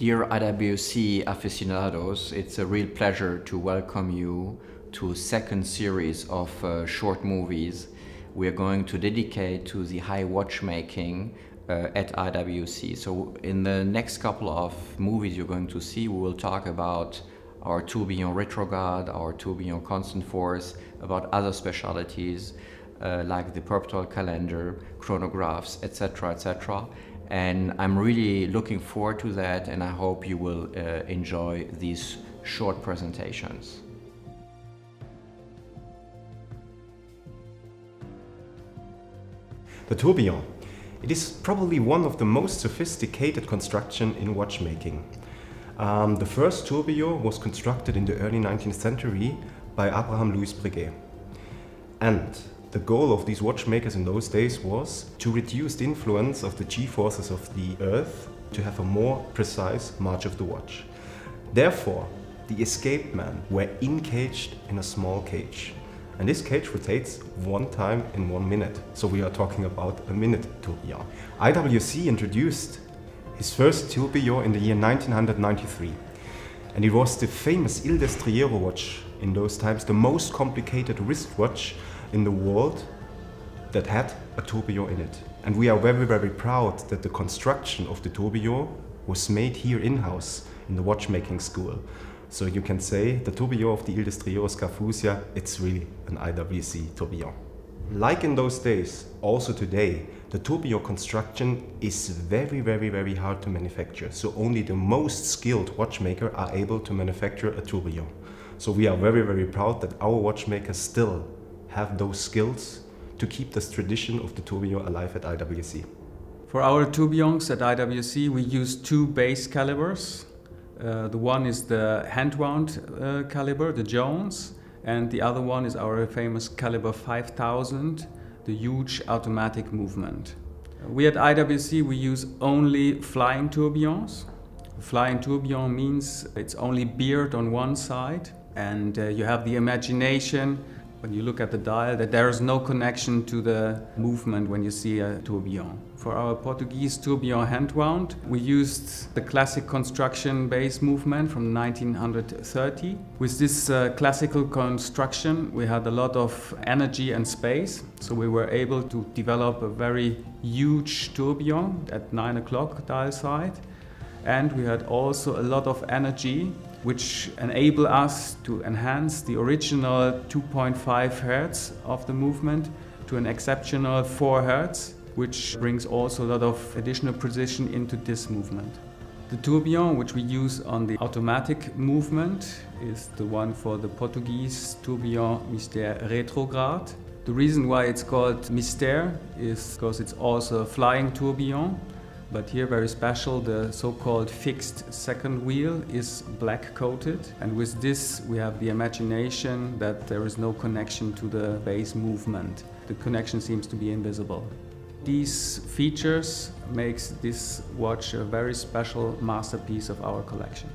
Dear IWC aficionados, it's a real pleasure to welcome you to a second series of short movies we are going to dedicate to the high watchmaking at IWC. So in the next couple of movies you're going to see, we will talk about our Tourbillon retrograde, our Tourbillon constant force, about other specialities like the perpetual calendar, chronographs, etc., etc. And I'm really looking forward to that, and I hope you will enjoy these short presentations. The tourbillon. It is probably one of the most sophisticated construction in watchmaking. The first tourbillon was constructed in the early 19th century by Abraham Louis Breguet. And the goal of these watchmakers in those days was to reduce the influence of the G-forces of the Earth to have a more precise march of the watch. Therefore, the escaped men were encaged in a small cage. And this cage rotates one time in 1 minute. So we are talking about a minute tourbillon. IWC introduced his first tourbillon in the year 1993. And it was the famous Il Destriero watch in those times, the most complicated wristwatch in the world that had a tourbillon in it. And we are very, very proud that the construction of the tourbillon was made here in-house in the watchmaking school. So you can say the tourbillon of the Il Destriero Scafusia, it's really an IWC tourbillon. Like in those days, also today, the tourbillon construction is very, very, very hard to manufacture. So only the most skilled watchmaker are able to manufacture a tourbillon. So we are very, very proud that our watchmakers still have those skills to keep this tradition of the tourbillon alive at IWC. For our tourbillons at IWC, we use two base calibers. The one is the hand-wound caliber, the Jones, and the other one is our famous caliber 5000, the huge automatic movement. We at IWC, we use only flying tourbillons. Flying tourbillon means it's only beard on one side, and you have the imagination when you look at the dial that there is no connection to the movement when you see a tourbillon. For our Portuguese tourbillon hand-wound, we used the classic construction base movement from 1930. With this classical construction, we had a lot of energy and space, so we were able to develop a very huge tourbillon at 9 o'clock dial side. And we had also a lot of energy, which enable us to enhance the original 2.5 Hertz of the movement to an exceptional 4 Hertz, which brings also a lot of additional precision into this movement. The tourbillon, which we use on the automatic movement, is the one for the Portuguese tourbillon Mystère Retrograde. The reason why it's called Mystère is because it's also a flying tourbillon. But here, very special, the so-called fixed second wheel is black coated. And with this, we have the imagination that there is no connection to the base movement. The connection seems to be invisible. These features makes this watch a very special masterpiece of our collection.